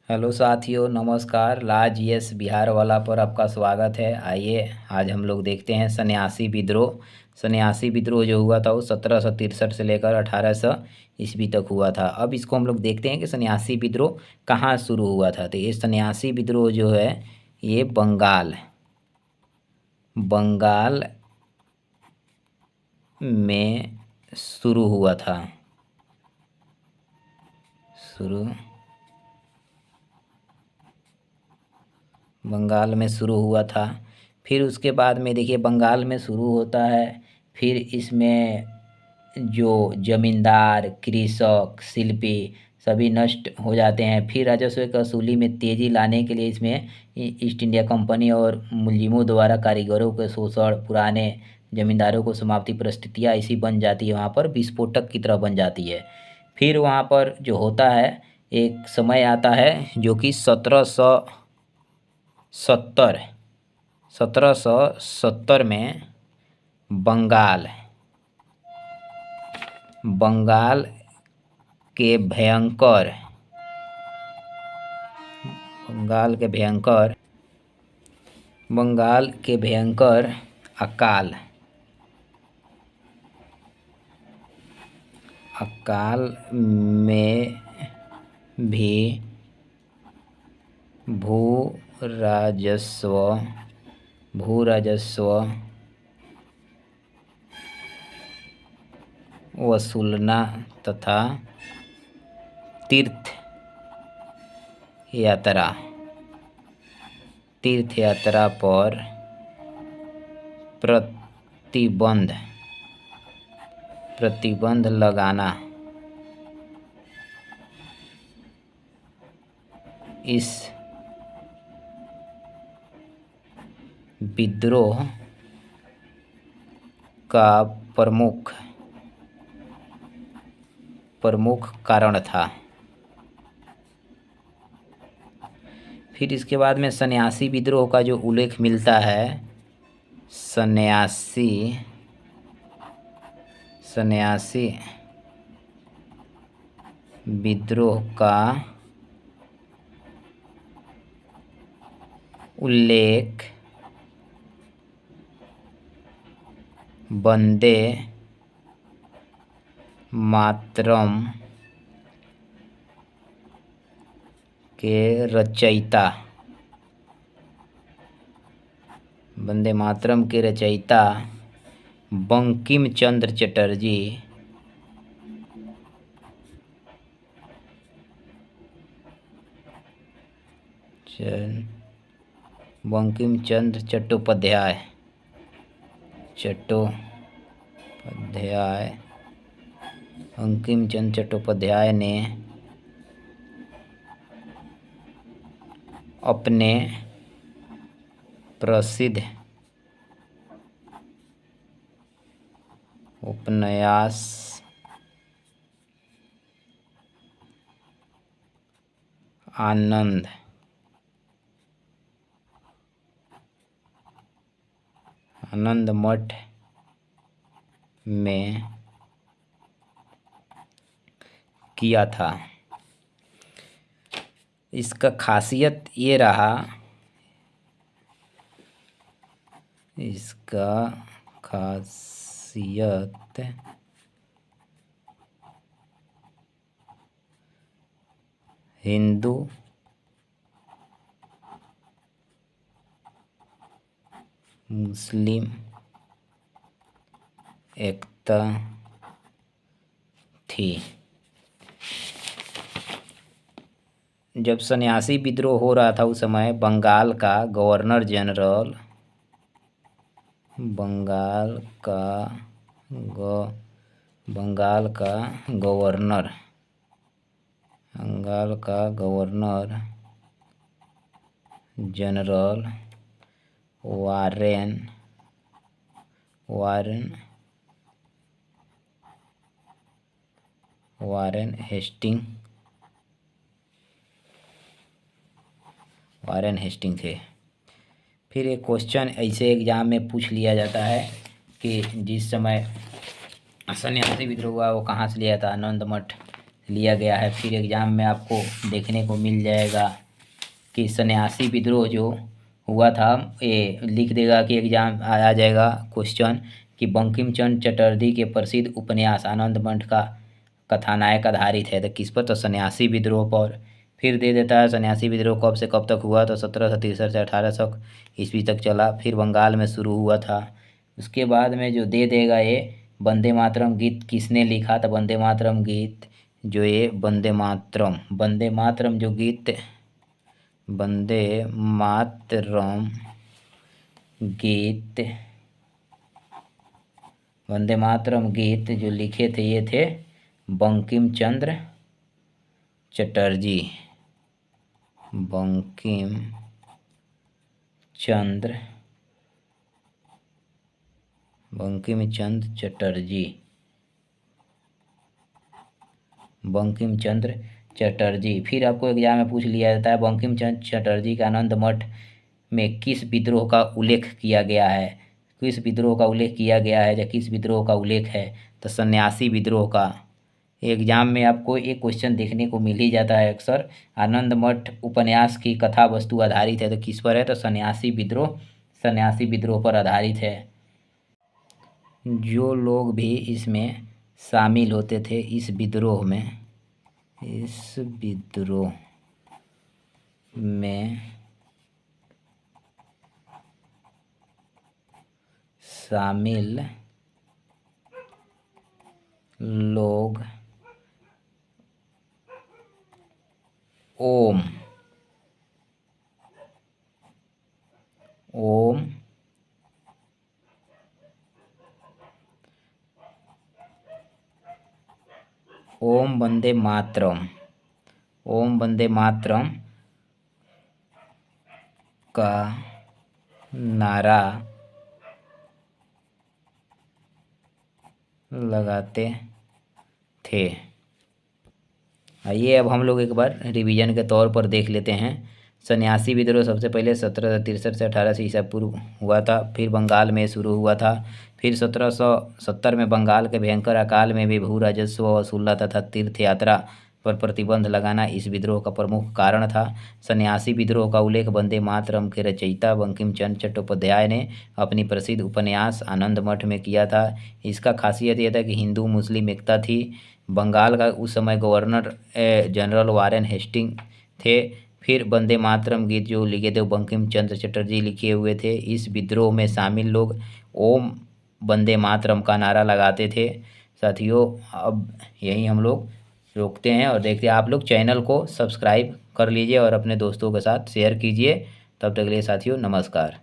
Hello साथियों, नमस्कार। लाज यस बिहार वाला पर आपका स्वागत है। आइए आज हम लोग देखते हैं सन्यासी विद्रोह। सन्यासी विद्रोह जो हुआ था वो 1763 से लेकर 1800 ईस्वी तक हुआ था। अब इसको हम लोग देखते हैं कि सन्यासी विद्रोह कहाँ शुरू हुआ था। तो ये सन्यासी विद्रोह जो है ये बंगाल में शुरू हुआ था। बंगाल में शुरू हुआ था। फिर उसके बाद में देखिए बंगाल में शुरू होता है। फिर इसमें जो जमींदार, कृषक, शिल्पी सभी नष्ट हो जाते हैं। फिर राजस्व की वसूली में तेज़ी लाने के लिए इसमें ईस्ट इंडिया कंपनी और मुलजिमों द्वारा कारीगरों के शोषण, पुराने जमींदारों को समाप्ति, परिस्थितियाँ ऐसी बन जाती है, वहाँ पर विस्फोटक की तरह बन जाती है। फिर वहाँ पर जो होता है, एक समय आता है जो कि 1770 में बंगाल बंगाल के भयंकर बंगाल के भयंकर अकाल में भी भू राजस्व वसूलना तथा तीर्थ यात्रा पर प्रतिबंध लगाना इस विद्रोह का प्रमुख कारण था। फिर इसके बाद में सन्यासी विद्रोह का जो उल्लेख मिलता है, सन्यासी विद्रोह का उल्लेख वंदे मातरम के रचयिता बंकिम चंद्र चटर्जी बंकिम चंद्र चट्टोपाध्याय ने अपने प्रसिद्ध उपन्यास आनंद मठ में किया था। इसका खासियत ये रहा, हिंदू मुस्लिम एकता थी। जब सन्यासी विद्रोह हो रहा था उस समय बंगाल का गवर्नर जनरल वारेन हेस्टिंग थे। फिर एक क्वेश्चन ऐसे एग्जाम में पूछ लिया जाता है कि जिस समय सन्यासी विद्रोह हुआ वो कहाँ से लिया था? आनंद मठ लिया गया है। फिर एग्ज़ाम में आपको देखने को मिल जाएगा कि सन्यासी विद्रोह जो हुआ था, ये लिख देगा कि एग्ज़ाम आ जाएगा क्वेश्चन कि बंकिम चंद्र चटर्जी के प्रसिद्ध उपन्यास आनंद मठ का कथानायक आधारित है। तो किस पर? तो सन्यासी विद्रोह पर। फिर दे देता है सन्यासी विद्रोह कब से कब तक हुआ, तो 1763 से 1800 ईस्वी तक चला। फिर बंगाल में शुरू हुआ था। उसके बाद में जो दे देगा ये वंदे मातरम गीत किसने लिखा, तो वंदे मातरम गीत जो ये वंदे मातरम जो गीत वंदे मातरम गीत वंदे मातरम गीत जो लिखे थे ये थे बंकिम चंद्र चटर्जी। बंकिम चंद्र चटर्जी। बंकिम चंद्र चटर्जी। फिर आपको एग्जाम में पूछ लिया जाता है बंकिम चंद्र चटर्जी के आनंद मठ में किस विद्रोह का उल्लेख किया गया है, किस विद्रोह का उल्लेख किया गया है या किस विद्रोह का उल्लेख है, तो सन्यासी विद्रोह का। एग्जाम में आपको एक क्वेश्चन देखने को मिल ही जाता है अक्सर। आनंद मठ उपन्यास की कथा वस्तु आधारित है, तो किस पर है, तो सन्यासी विद्रोह पर आधारित है। जो लोग भी इसमें शामिल होते थे इस विद्रोह में शामिल लोग ओम वंदे मातरम का नारा लगाते थे। आइए अब हम लोग एक बार रिवीजन के तौर पर देख लेते हैं। सन्यासी विद्रोह सबसे पहले 1763 से 1800 ईसा पूर्व हुआ था। फिर बंगाल में शुरू हुआ था। फिर 1770 में बंगाल के भयंकर अकाल में भी भू राजस्व वसूलना तथा तीर्थ यात्रा पर प्रतिबंध लगाना इस विद्रोह का प्रमुख कारण था। सन्यासी विद्रोह का उल्लेख वंदे मातरम के रचयिता बंकिम चंद्र चट्टोपाध्याय ने अपनी प्रसिद्ध उपन्यास आनंद मठ में किया था। इसका खासियत यह था कि हिंदू मुस्लिम एकता थी। बंगाल का उस समय गवर्नर जनरल वारेन हेस्टिंग थे। फिर वंदे मातरम गीत जो लिखे थे बंकिम चंद्र चटर्जी लिखे हुए थे। इस विद्रोह में शामिल लोग ओम वंदे मातरम का नारा लगाते थे। साथियों अब यहीं हम लोग रोकते हैं और देखते हैं। आप लोग चैनल को सब्सक्राइब कर लीजिए और अपने दोस्तों के साथ शेयर कीजिए। तब तक के लिए साथियों नमस्कार।